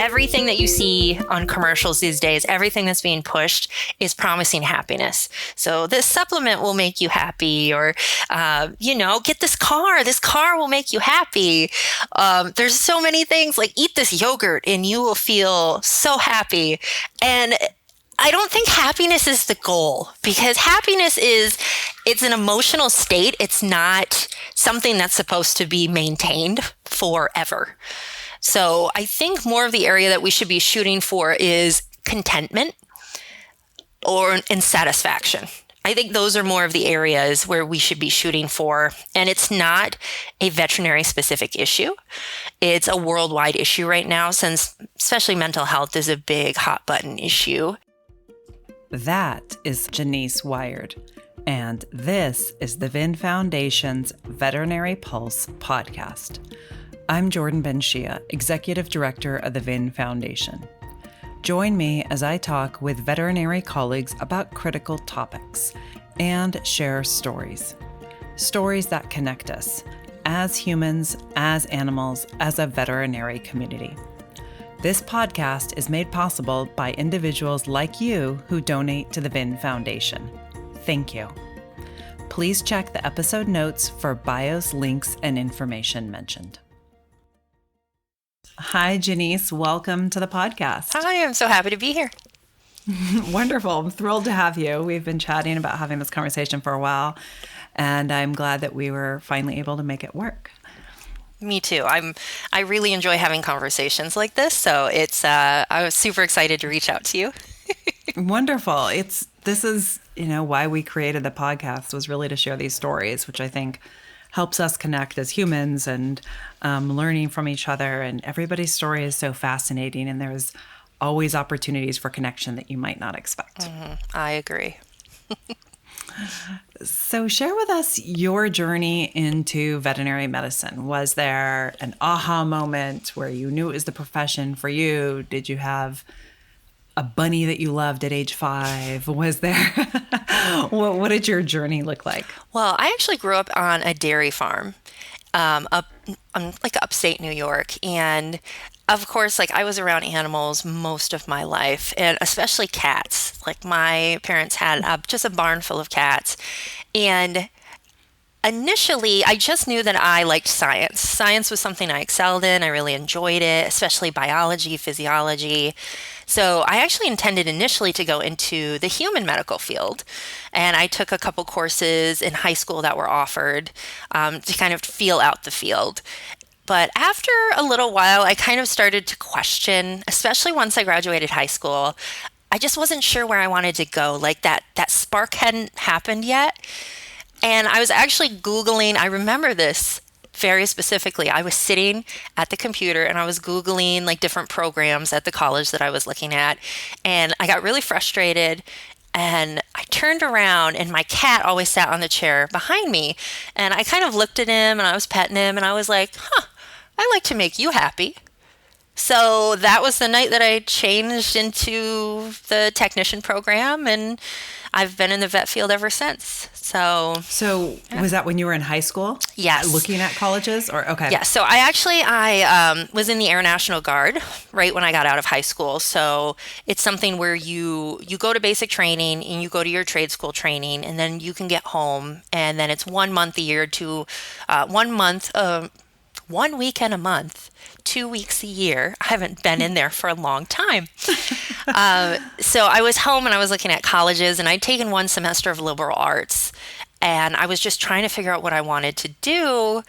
everything that you see on commercials these days, everything that's being pushed is promising happiness. So this supplement will make you happy, or, get this car. This car will make you happy. There's so many things like eat this yogurt and you will feel so happy. And I don't think happiness is the goal, because happiness it's an emotional state. It's not something that's supposed to be maintained forever. So I think more of the area that we should be shooting for is contentment and satisfaction. I think those are more of the areas where we should be shooting for. And it's not a veterinary specific issue. It's a worldwide issue right now, since especially mental health is a big hot button issue. That is Jeanice Waird, and this is the VIN Foundation's Veterinary Pulse podcast. I'm Jordan Ben-Shia, Executive Director of the VIN Foundation. Join me as I talk with veterinary colleagues about critical topics and share stories. Stories that connect us as humans, as animals, as a veterinary community. This podcast is made possible by individuals like you who donate to the VIN Foundation. Thank you. Please check the episode notes for bios, links, and information mentioned. Hi, Jeanice. Welcome to the podcast. Hi, I'm so happy to be here. Wonderful. I'm thrilled to have you. We've been chatting about having this conversation for a while, and I'm glad that we were finally able to make it work. Me too. I really enjoy having conversations like this, so I was super excited to reach out to you. Wonderful. This is why we created the podcast, was really to share these stories, which I think helps us connect as humans and learning from each other. And everybody's story is so fascinating, and there's always opportunities for connection that you might not expect. Mm-hmm. I agree. So share with us your journey into veterinary medicine. Was there an aha moment where you knew it was the profession for you? Did you have a bunny that you loved at age 5? Was there? What did your journey look like? Well, I actually grew up on a dairy farm upstate New York. And of course, I was around animals most of my life, and especially cats. My parents had just a barn full of cats. And initially, I just knew that I liked science. Science was something I excelled in. I really enjoyed it, especially biology, physiology. So I actually intended initially to go into the human medical field. And I took a couple courses in high school that were offered to kind of feel out the field. But after a little while, I kind of started to question, especially once I graduated high school. I just wasn't sure where I wanted to go. That spark hadn't happened yet. And I was actually Googling, I remember this very specifically. I was sitting at the computer and I was Googling different programs at the college that I was looking at. And I got really frustrated. And I turned around and my cat always sat on the chair behind me. And I kind of looked at him and I was petting him and I was like, I like to make you happy. So that was the night that I changed into the technician program, and I've been in the vet field ever since. So Was that when you were in high school? Yes. Looking at colleges, or okay? Yeah. So I was in the Air National Guard right when I got out of high school. So it's something where you go to basic training and you go to your trade school training, and then you can get home, and then it's 1 month a year to 1 weekend a month, 2 weeks a year. I haven't been in there for a long time. So I was home and I was looking at colleges, and I'd taken 1 semester of liberal arts, and I was just trying to figure out what I wanted to do.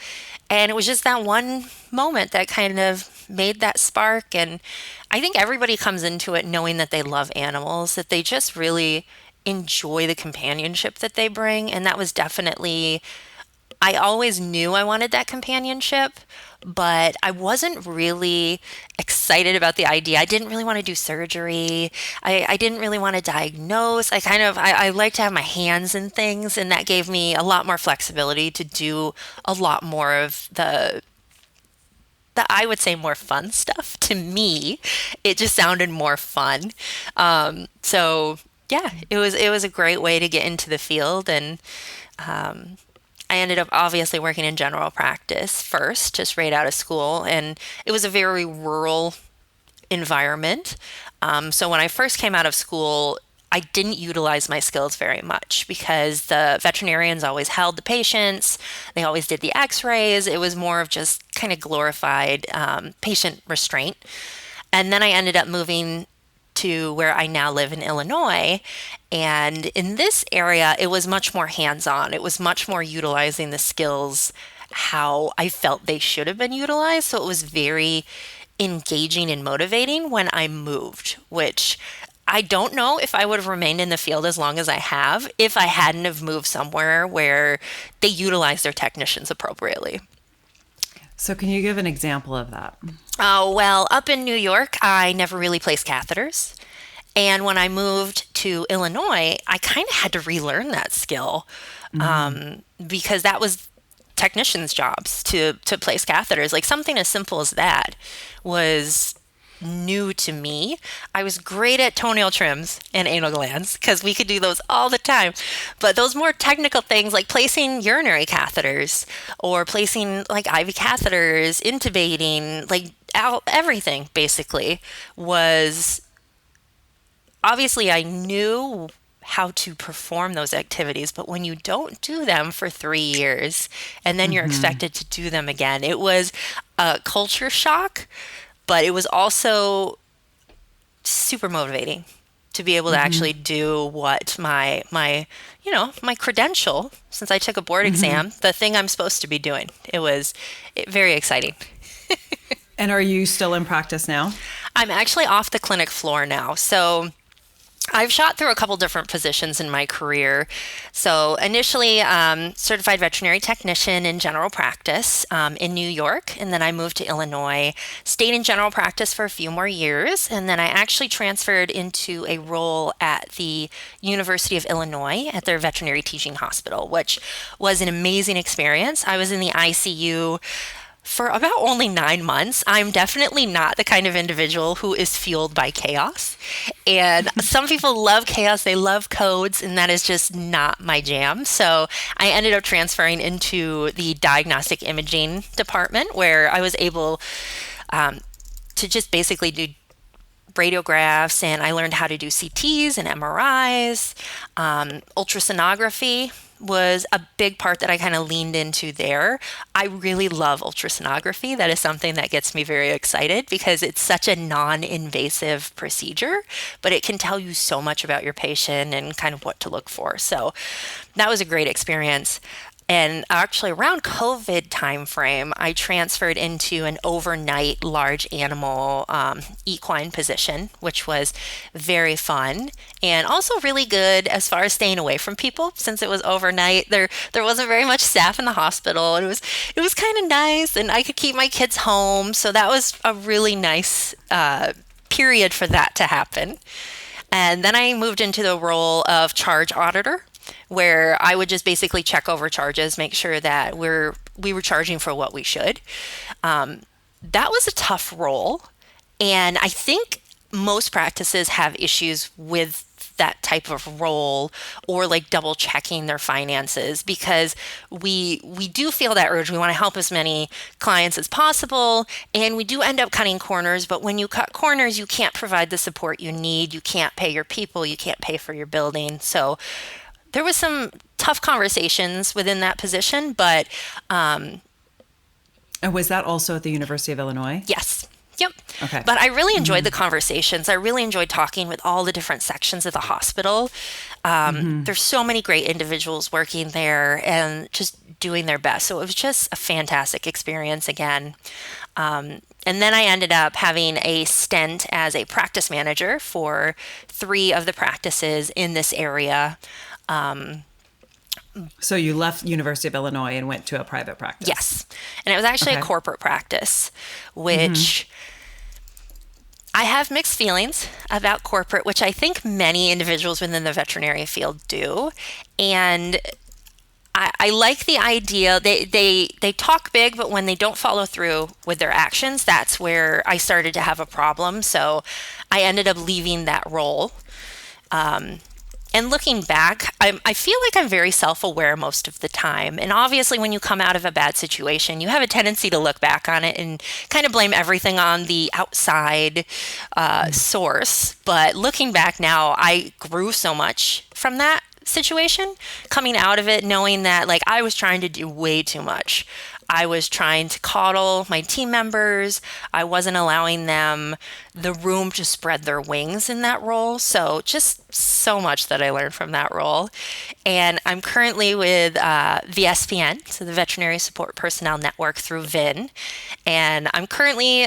And it was just that one moment that kind of made that spark. And I think everybody comes into it knowing that they love animals, that they just really enjoy the companionship that they bring. And that was definitely, I always knew I wanted that companionship, but I wasn't really excited about the idea. I didn't really want to do surgery. I didn't really want to diagnose. I like to have my hands in things, and that gave me a lot more flexibility to do a lot more of the I would say more fun stuff. To me, it just sounded more fun. So yeah, it was a great way to get into the field. And I ended up obviously working in general practice first, just right out of school. And it was a very rural environment. So when I first came out of school, I didn't utilize my skills very much because the veterinarians always held the patients. They always did the x-rays. It was more of just kind of glorified patient restraint. And then I ended up moving to where I now live in Illinois. And in this area, it was much more hands-on. It was much more utilizing the skills how I felt they should have been utilized. So it was very engaging and motivating when I moved, which I don't know if I would have remained in the field as long as I have if I hadn't have moved somewhere where they utilize their technicians appropriately. So can you give an example of that? Well, up in New York, I never really placed catheters. And when I moved to Illinois, I kind of had to relearn that skill because that was technicians' jobs to place catheters. Like something as simple as that was new to me. I was great at toenail trims and anal glands because we could do those all the time. But those more technical things like placing urinary catheters or placing like IV catheters, intubating, like everything basically was obviously I knew how to perform those activities, but when you don't do them for 3 years and then you're expected to do them again, it was a culture shock. But it was also super motivating to be able to actually do what my credential, since I took a board exam, the thing I'm supposed to be doing. It was very exciting. And are you still in practice now? I'm actually off the clinic floor now. So I've shot through a couple different positions in my career. So initially, certified veterinary technician in general practice in New York, and then I moved to Illinois, stayed in general practice for a few more years, and then I actually transferred into a role at the University of Illinois at their veterinary teaching hospital, which was an amazing experience. I was in the ICU for about only 9 months. I'm definitely not the kind of individual who is fueled by chaos. And some people love chaos, they love codes, and that is just not my jam. So I ended up transferring into the diagnostic imaging department where I was able to just basically do radiographs, and I learned how to do CTs and MRIs. Ultrasonography was a big part that I kind of leaned into there. I really love ultrasonography. That is something that gets me very excited because it's such a non-invasive procedure, but it can tell you so much about your patient and kind of what to look for. So that was a great experience. And actually around COVID timeframe, I transferred into an overnight large animal equine position, which was very fun and also really good as far as staying away from people since it was overnight. There wasn't very much staff in the hospital, and it was kind of nice, and I could keep my kids home. So that was a really nice period for that to happen. And then I moved into the role of charge auditor, where I would just basically check over charges, make sure that we were charging for what we should. That was a tough role, and I think most practices have issues with that type of role or like double checking their finances because we do feel that urge. We want to help as many clients as possible, and we do end up cutting corners. But when you cut corners, you can't provide the support you need. You can't pay your people. You can't pay for your building. So there was some tough conversations within that position, but and was that also at the University of Illinois? Yes. Yep. Okay. But I really enjoyed the conversations. I really enjoyed talking with all the different sections of the hospital. There's so many great individuals working there and just doing their best. So it was just a fantastic experience again. And then I ended up having a stint as a practice manager for 3 of the practices in this area. So you left University of Illinois and went to a private practice? Yes. And it was actually a corporate practice, which I have mixed feelings about corporate, which I think many individuals within the veterinary field do. And I like the idea. They talk big, but when they don't follow through with their actions, that's where I started to have a problem. So I ended up leaving that role. And looking back, I feel like I'm very self-aware most of the time. And obviously, when you come out of a bad situation, you have a tendency to look back on it and kind of blame everything on the outside source. But looking back now, I grew so much from that situation, coming out of it, knowing that like I was trying to do way too much. I was trying to coddle my team members. I wasn't allowing them the room to spread their wings in that role. So just so much that I learned from that role. And I'm currently with VSPN, so the Veterinary Support Personnel Network through VIN. And I'm currently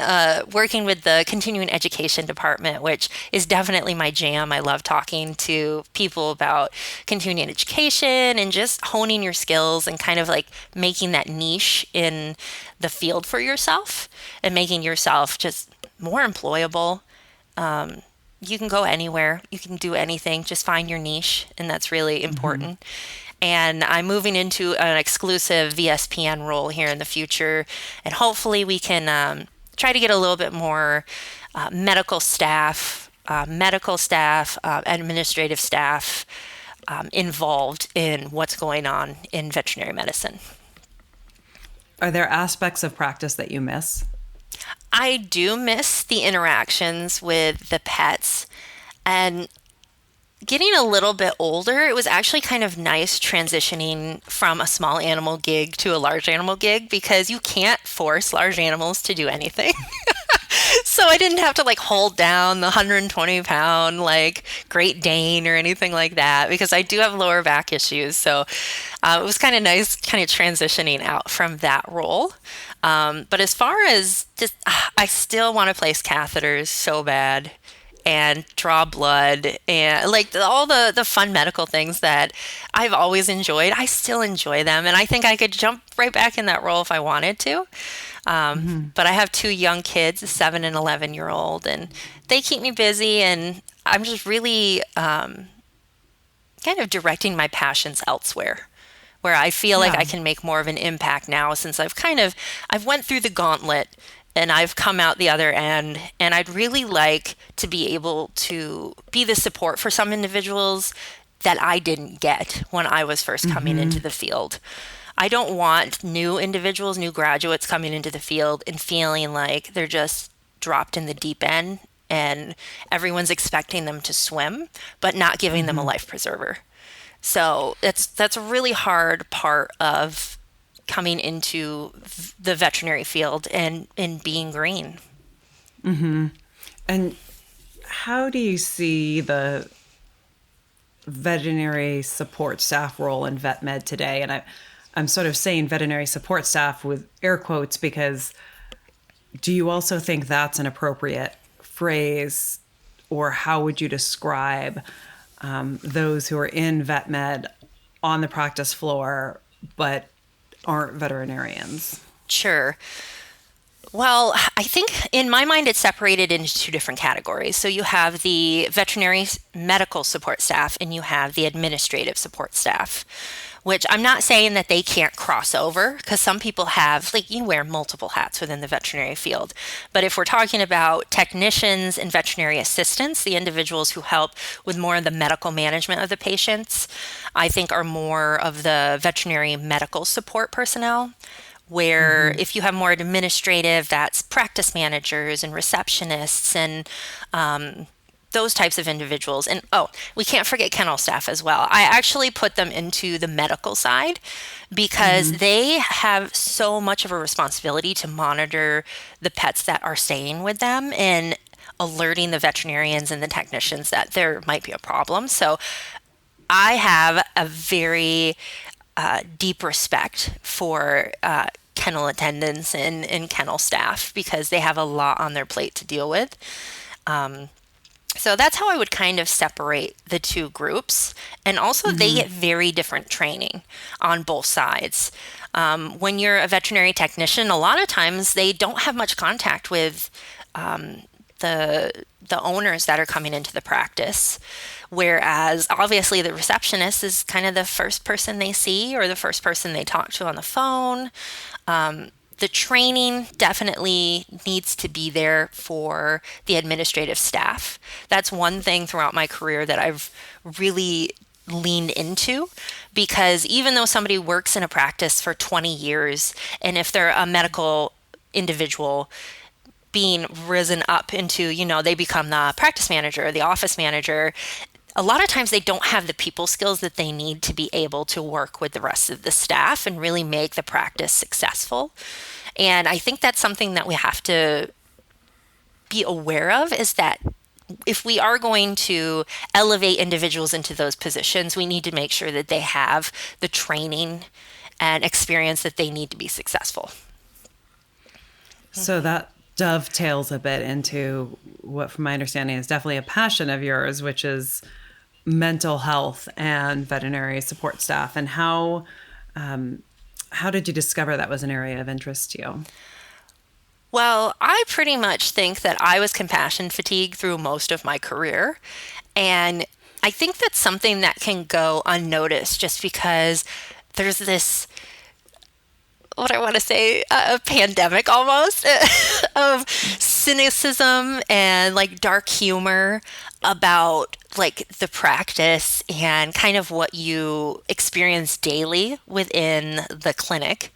working with the Continuing Education Department, which is definitely my jam. I love talking to people about continuing education and just honing your skills and kind of like making that niche in the field for yourself and making yourself just more employable. You can go anywhere, you can do anything, just find your niche, and that's really important. And I'm moving into an exclusive VSPN role here in the future, and hopefully we can try to get a little bit more medical staff, administrative staff involved in what's going on in veterinary medicine. Are there aspects of practice that you miss? I do miss the interactions with the pets, and getting a little bit older, it was actually kind of nice transitioning from a small animal gig to a large animal gig because you can't force large animals to do anything. So I didn't have to like hold down the 120-pound like Great Dane or anything like that because I do have lower back issues. So it was kind of nice kind of transitioning out from that role. But as far as just, I still want to place catheters so bad and draw blood and like all the fun medical things that I've always enjoyed. I still enjoy them. And I think I could jump right back in that role if I wanted to. But I have two young kids, a 7 and 11-year-old, and they keep me busy. And I'm just really kind of directing my passions elsewhere, where I feel like I can make more of an impact now since I've went through the gauntlet and I've come out the other end. And I'd really like to be able to be the support for some individuals that I didn't get when I was first coming into the field. I don't want new individuals, new graduates coming into the field and feeling like they're just dropped in the deep end and everyone's expecting them to swim, but not giving them a life preserver. So that's a really hard part of coming into the veterinary field and being green. And how do you see the veterinary support staff role in vet med today? And I'm sort of saying veterinary support staff with air quotes because do you also think that's an appropriate phrase, or how would you describe those who are in vet med on the practice floor but aren't veterinarians? Sure. Well, I think in my mind it's separated into two different categories. So you have the veterinary medical support staff and you have the administrative support staff, which I'm not saying that they can't cross over because some people have, like, you wear multiple hats within the veterinary field. But if we're talking about technicians and veterinary assistants, the individuals who help with more of the medical management of the patients, I think are more of the veterinary medical support personnel. Where if you have more administrative, that's practice managers and receptionists and those types of individuals. And we can't forget kennel staff as well. I actually put them into the medical side because they have so much of a responsibility to monitor the pets that are staying with them and alerting the veterinarians and the technicians that there might be a problem. So I have a very deep respect for kennel attendants and kennel staff because they have a lot on their plate to deal with. So that's how I would kind of separate the two groups. And also they get very different training on both sides. When you're a veterinary technician, a lot of times they don't have much contact with the owners that are coming into the practice. Whereas obviously the receptionist is kind of the first person they see or the first person they talk to on the phone. the training definitely needs to be there for the administrative staff. That's one thing throughout my career that I've really leaned into, because even though somebody works in a practice for 20 years, and if they're a medical individual being risen up into, they become the practice manager or the office manager, a lot of times they don't have the people skills that they need to be able to work with the rest of the staff and really make the practice successful. And I think that's something that we have to be aware of, is that if we are going to elevate individuals into those positions, we need to make sure that they have the training and experience that they need to be successful. So that dovetails a bit into what, from my understanding, is definitely a passion of yours, which is mental health and veterinary support staff. And how did you discover that was an area of interest to you? Well, I pretty much think that I was compassion fatigued through most of my career. And I think that's something that can go unnoticed just because there's this, what I want to say, a pandemic almost of cynicism and like dark humor about like the practice and kind of what you experience daily within the clinic.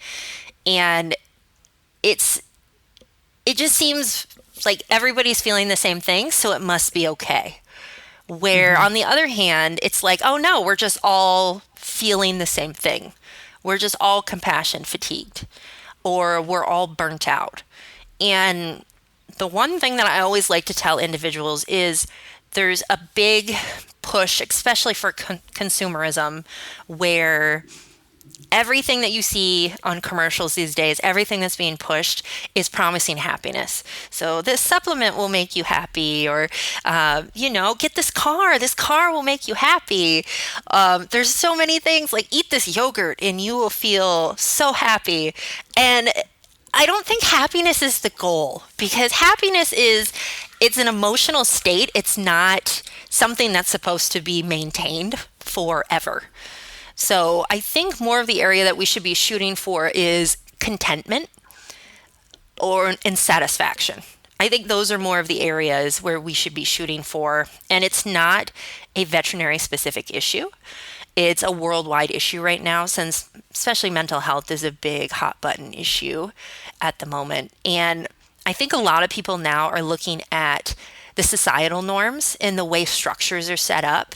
And it just seems like everybody's feeling the same thing, so it must be okay. Where on the other hand, it's like, oh no, we're just all feeling the same thing. We're just all compassion fatigued, or we're all burnt out. And the one thing that I always like to tell individuals is there's a big push, especially for consumerism, where everything that you see on commercials these days, everything that's being pushed is promising happiness. So this supplement will make you happy, or, get this car. This car will make you happy. There's so many things, like eat this yogurt and you will feel so happy. And I don't think happiness is the goal, because happiness it's an emotional state. It's not something that's supposed to be maintained forever. So I think more of the area that we should be shooting for is contentment and satisfaction. I think those are more of the areas where we should be shooting for. And it's not a veterinary specific issue. It's a worldwide issue right now, since especially mental health is a big hot button issue at the moment. And I think a lot of people now are looking at the societal norms and the way structures are set up,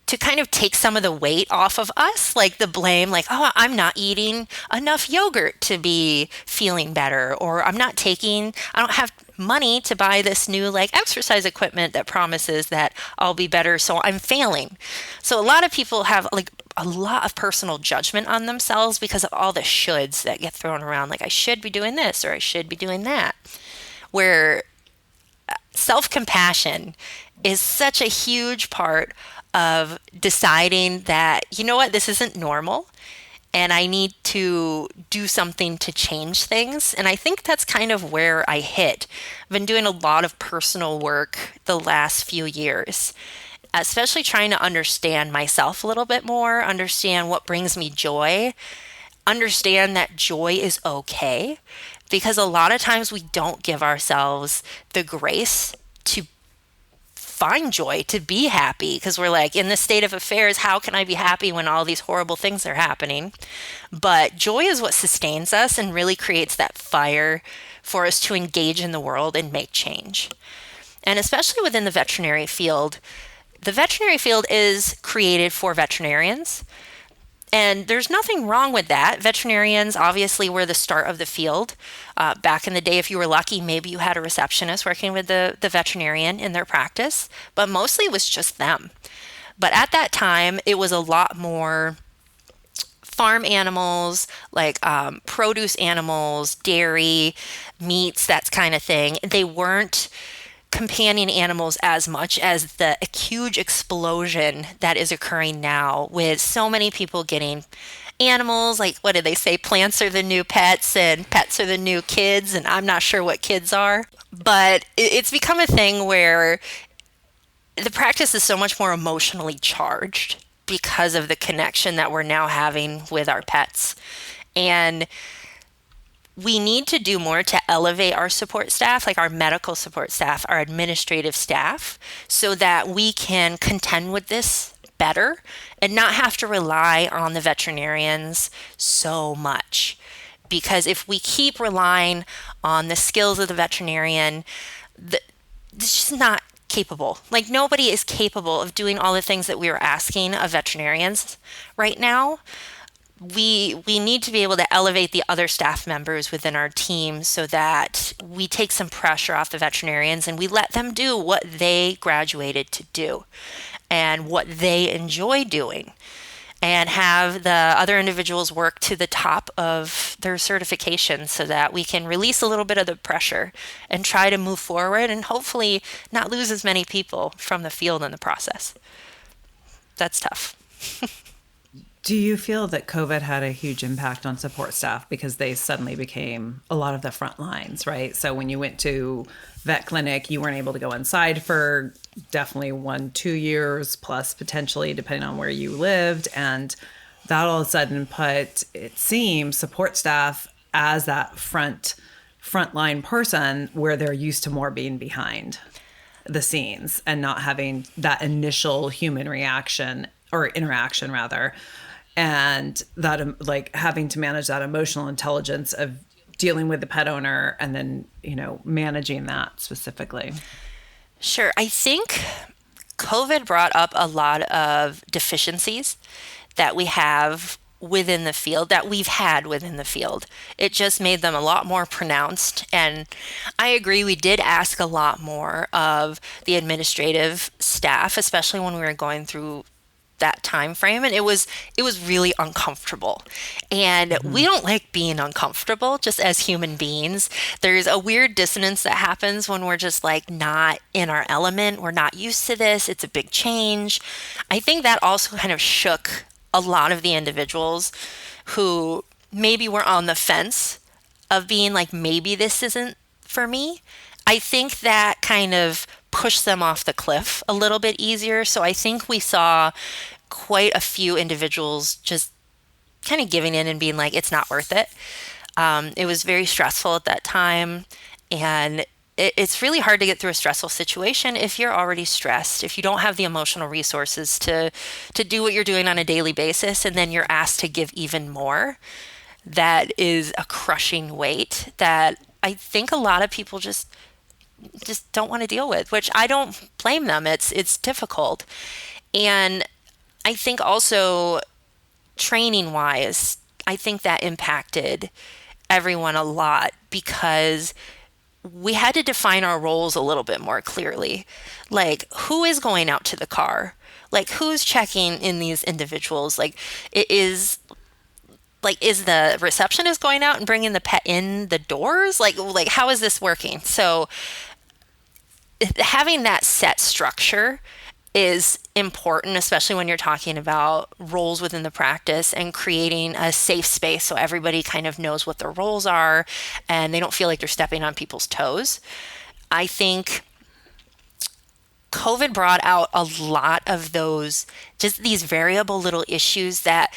to kind of take some of the weight off of us, like the blame, like, oh, I'm not eating enough yogurt to be feeling better, or I don't have money to buy this new like exercise equipment that promises that I'll be better, so I'm failing. So a lot of people have like a lot of personal judgment on themselves because of all the shoulds that get thrown around, like I should be doing this or I should be doing that, where self-compassion is such a huge part of deciding that, you know what, this isn't normal and I need to do something to change things. And I think that's kind of where I hit. I've been doing a lot of personal work the last few years, especially trying to understand myself a little bit more, understand what brings me joy, understand that joy is okay, because a lot of times we don't give ourselves the grace to find joy, to be happy, because we're like, in this state of affairs, how can I be happy when all these horrible things are happening? But joy is what sustains us and really creates that fire for us to engage in the world and make change. And especially within the veterinary field is created for veterinarians. And there's nothing wrong with that. Veterinarians obviously were the start of the field. Back in the day, if you were lucky, maybe you had a receptionist working with the veterinarian in their practice, but mostly it was just them. But at that time, it was a lot more farm animals, like produce animals, dairy, meats, that kind of thing. They weren't companion animals as much as the huge explosion that is occurring now, with so many people getting animals. Like, what did they say? Plants are the new pets and pets are the new kids. And I'm not sure what kids are, but it's become a thing where the practice is so much more emotionally charged because of the connection that we're now having with our pets. And we need to do more to elevate our support staff, like our medical support staff, our administrative staff, so that we can contend with this better and not have to rely on the veterinarians so much. Because if we keep relying on the skills of the veterinarian, it's just not capable. Like, nobody is capable of doing all the things that we are asking of veterinarians right now. We need to be able to elevate the other staff members within our team so that we take some pressure off the veterinarians and we let them do what they graduated to do and what they enjoy doing, and have the other individuals work to the top of their certification so that we can release a little bit of the pressure and try to move forward and hopefully not lose as many people from the field in the process. That's tough. Do you feel that COVID had a huge impact on support staff because they suddenly became a lot of the front lines, right? So when you went to vet clinic, you weren't able to go inside for definitely 1-2 years plus potentially depending on where you lived. And that all of a sudden put, it seems, support staff as that frontline person where they're used to more being behind the scenes and not having that initial human reaction or interaction rather. And that, like, having to manage that emotional intelligence of dealing with the pet owner and then, managing that specifically. Sure. I think COVID brought up a lot of deficiencies that we have within the field, that we've had within the field. It just made them a lot more pronounced. And I agree, we did ask a lot more of the administrative staff, especially when we were going through that time frame, and it was really uncomfortable, and we don't like being uncomfortable just as human beings. There's a weird dissonance that happens when we're just like not in our element. We're not used to this. It's a big change. I think that also kind of shook a lot of the individuals who maybe were on the fence of being like, maybe this isn't for me. I think that kind of pushed them off the cliff a little bit easier. So I think we saw quite a few individuals just kind of giving in and being like, it's not worth it. It was very stressful at that time. And it's really hard to get through a stressful situation if you're already stressed, if you don't have the emotional resources to do what you're doing on a daily basis, and then you're asked to give even more. That is a crushing weight that I think a lot of people just don't want to deal with, which I don't blame them. It's difficult. And I think also training wise, I think that impacted everyone a lot because we had to define our roles a little bit more clearly. Like, who is going out to the car? Like, who's checking in these individuals? Like, is the receptionist going out and bringing the pet in the doors? Like how is this working? So having that set structure is important, especially when you're talking about roles within the practice and creating a safe space so everybody kind of knows what their roles are and they don't feel like they're stepping on people's toes. I think COVID brought out a lot of those, just these variable little issues that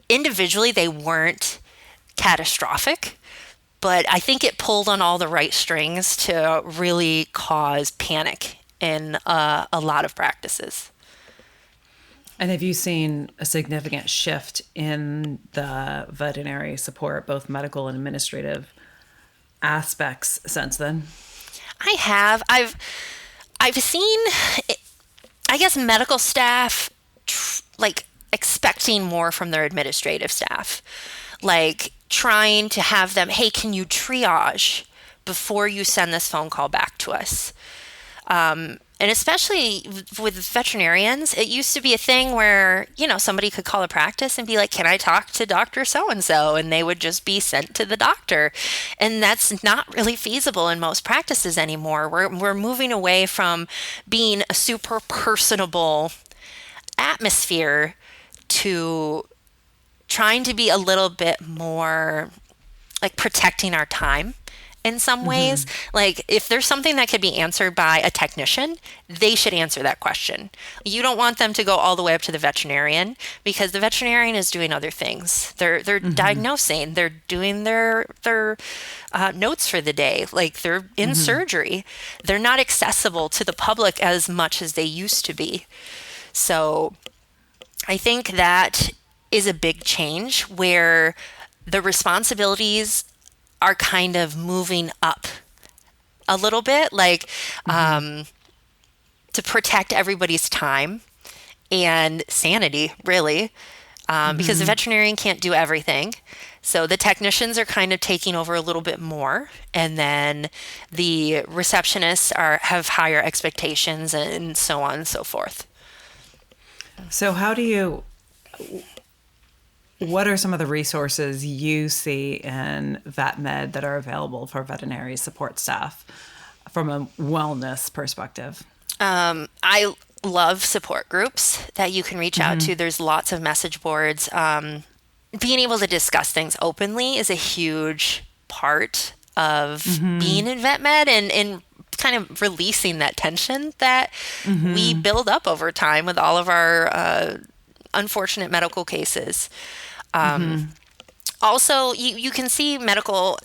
individually they weren't catastrophic, but I think it pulled on all the right strings to really cause panic in a lot of practices. And have you seen a significant shift in the veterinary support, both medical and administrative aspects since then? I have. I've seen, I guess, medical staff like expecting more from their administrative staff, like trying to have them, hey, can you triage before you send this phone call back to us? And especially with veterinarians, it used to be a thing where, somebody could call a practice and be like, can I talk to Dr. So-and-so? And they would just be sent to the doctor. And that's not really feasible in most practices anymore. We're moving away from being a super personable atmosphere to trying to be a little bit more like protecting our time in some ways. Like if there's something that could be answered by a technician, they should answer that question. You don't want them to go all the way up to the veterinarian because the veterinarian is doing other things. They're diagnosing, they're doing their notes for the day, like they're in surgery. They're not accessible to the public as much as they used to be. So I think that is a big change where the responsibilities are kind of moving up a little bit, like to protect everybody's time and sanity, really, because the veterinarian can't do everything. So the technicians are kind of taking over a little bit more, and then the receptionists have higher expectations and so on and so forth. So what are some of the resources you see in VetMed that are available for veterinary support staff from a wellness perspective? I love support groups that you can reach out to. There's lots of message boards. Being able to discuss things openly is a huge part of being in VetMed and kind of releasing that tension that we build up over time with all of our unfortunate medical cases. Also, you can see medical,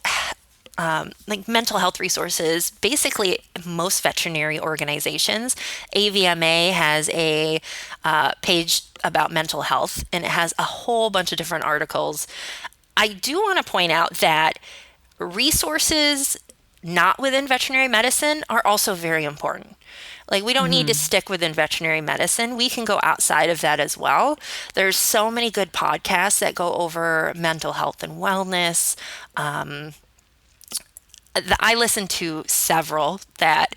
like mental health resources, basically most veterinary organizations. AVMA has a page about mental health, and it has a whole bunch of different articles. I do want to point out that resources not within veterinary medicine are also very important. Like we don't need to stick within veterinary medicine. We can go outside of that as well. There's so many good podcasts that go over mental health and wellness. I listen to several that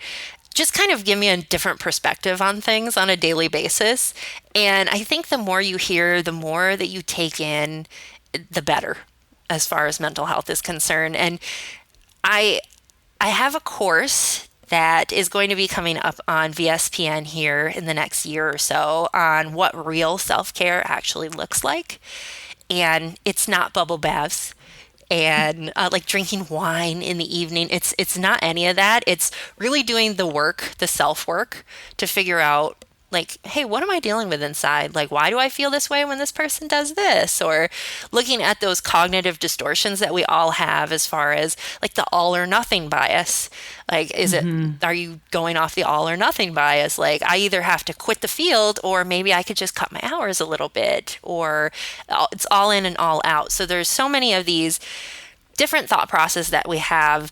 just kind of give me a different perspective on things on a daily basis. And I think the more you hear, the more that you take in, the better as far as mental health is concerned. And I have a course that is going to be coming up on VSPN here in the next year or so on what real self-care actually looks like. And it's not bubble baths and like drinking wine in the evening. It's not any of that. It's really doing the work, the self-work to figure out like, hey, what am I dealing with inside? Like, why do I feel this way when this person does this? Or looking at those cognitive distortions that we all have as far as like the all or nothing bias. Like, are you going off the all or nothing bias? Like, I either have to quit the field or maybe I could just cut my hours a little bit, or it's all in and all out. So there's so many of these different thought processes that we have.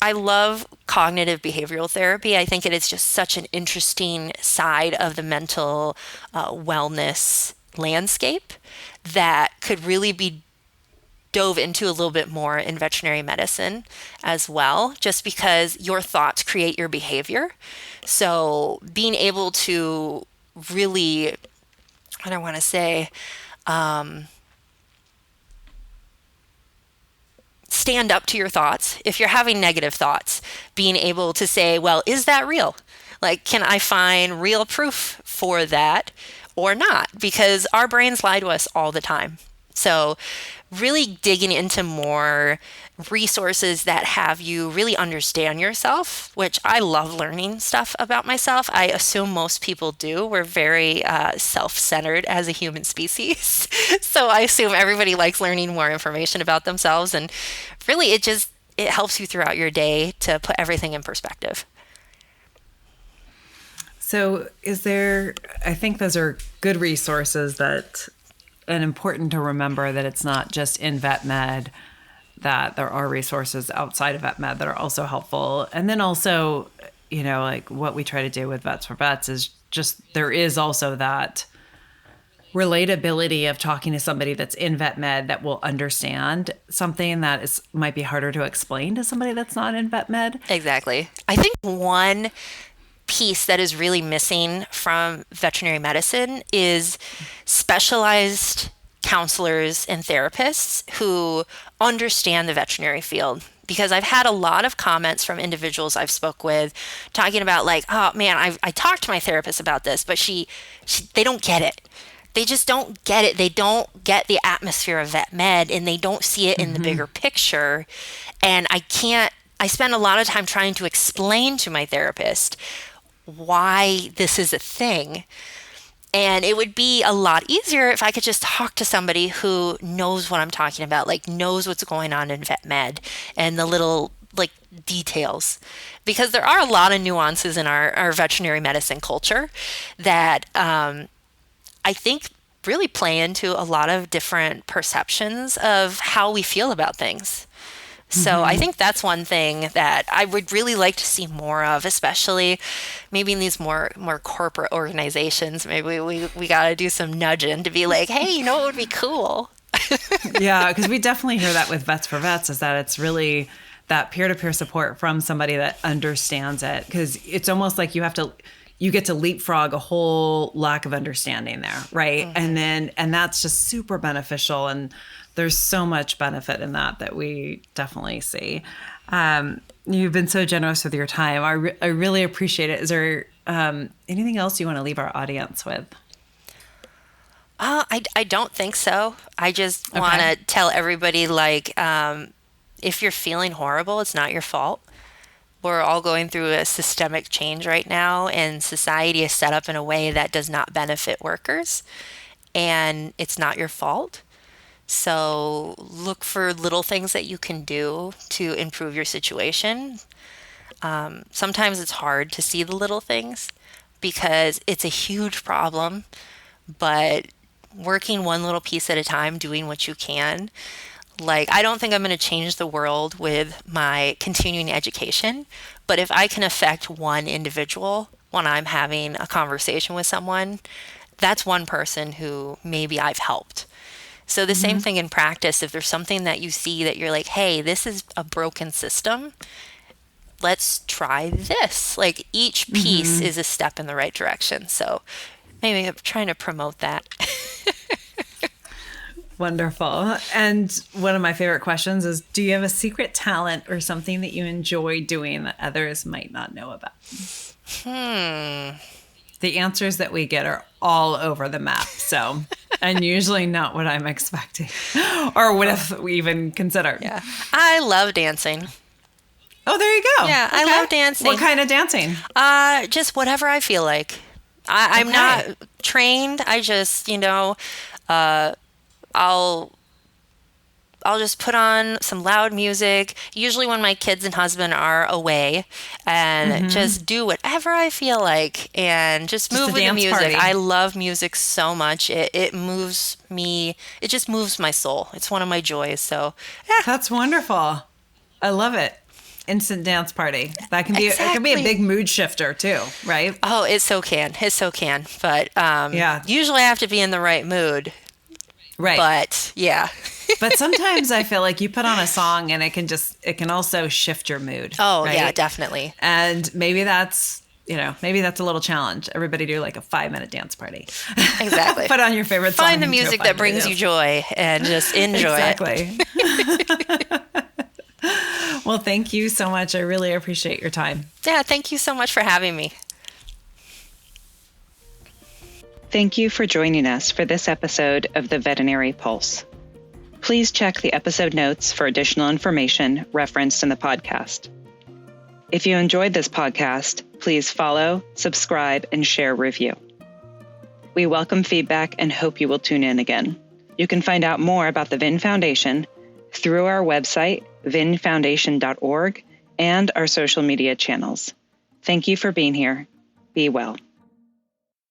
I love cognitive behavioral therapy. I think it is just such an interesting side of the mental wellness landscape that could really be dove into a little bit more in veterinary medicine as well, just because your thoughts create your behavior. So being able to really, what I want to say, stand up to your thoughts. If you're having negative thoughts, being able to say, well, is that real? Like, can I find real proof for that or not? Because our brains lie to us all the time. So really digging into more resources that have you really understand yourself, which I love learning stuff about myself. I assume most people do. We're very self-centered as a human species. So I assume everybody likes learning more information about themselves. And really, it helps you throughout your day to put everything in perspective. So I think those are good resources and important to remember that it's not just in VetMed, that there are resources outside of VetMed that are also helpful. And then also, like what we try to do with Vets for Vets is just, there is also that relatability of talking to somebody that's in VetMed that will understand something that might be harder to explain to somebody that's not in VetMed. Exactly. I think one piece that is really missing from veterinary medicine is specialized counselors and therapists who understand the veterinary field. Because I've had a lot of comments from individuals I've spoke with talking about like, oh man, I talked to my therapist about this, but they don't get it. They just don't get it. They don't get the atmosphere of vet med, and they don't see it in the bigger picture. And I can't I spend a lot of time trying to explain to my therapist why this is a thing. And it would be a lot easier if I could just talk to somebody who knows what I'm talking about, like knows what's going on in vet med and the little like details. Because there are a lot of nuances in our veterinary medicine culture that I think really play into a lot of different perceptions of how we feel about things. So I think that's one thing that I would really like to see more of, especially maybe in these more corporate organizations. Maybe we got to do some nudging to be like, hey, you know what would be cool? Yeah, because we definitely hear that with Vets for Vets, is that it's really that peer-to-peer support from somebody that understands it. Because it's almost like you get to leapfrog a whole lack of understanding there, right? And that's just super beneficial. And there's so much benefit in that we definitely see. You've been so generous with your time. I really appreciate it. Is there anything else you want to leave our audience with? I don't think so. I just want to tell everybody, like, if you're feeling horrible, it's not your fault. We're all going through a systemic change right now, and society is set up in a way that does not benefit workers, and it's not your fault. So look for little things that you can do to improve your situation. Sometimes it's hard to see the little things because it's a huge problem, but working one little piece at a time, doing what you can. Like, I don't think I'm going to change the world with my continuing education, but if I can affect one individual when I'm having a conversation with someone, that's one person who maybe I've helped. So the same thing in practice, if there's something that you see that you're like, hey, this is a broken system, let's try this. Like, each piece is a step in the right direction. So maybe I'm trying to promote that. Wonderful. And one of my favorite questions is, do you have a secret talent or something that you enjoy doing that others might not know about? The answers that we get are all over the map. So, and usually not what I'm expecting or would have even considered. Yeah. I love dancing. Oh, there you go. Yeah, I love dancing. What kind of dancing? Just whatever I feel like. I'm not trained. I just, I'll just put on some loud music, usually when my kids and husband are away, and just do whatever I feel like and just move with the music. Party. I love music so much. It moves me. It just moves my soul. It's one of my joys. So, yeah. That's wonderful. I love it. Instant dance party. That can be it can be a big mood shifter too, right? Oh, it so can. But usually I have to be in the right mood. Right. But yeah. But sometimes I feel like you put on a song and it can also shift your mood. Oh, right? Yeah, definitely. And maybe that's a little challenge. Everybody do like a 5-minute dance party. Exactly. Put on your favorite song. Find the music that brings you joy and just enjoy it. Well, thank you so much. I really appreciate your time. Yeah, thank you so much for having me. Thank you for joining us for this episode of the Veterinary Pulse. Please check the episode notes for additional information referenced in the podcast. If you enjoyed this podcast, please follow, subscribe, and share a review. We welcome feedback and hope you will tune in again. You can find out more about the VIN Foundation through our website, vinfoundation.org, and our social media channels. Thank you for being here. Be well.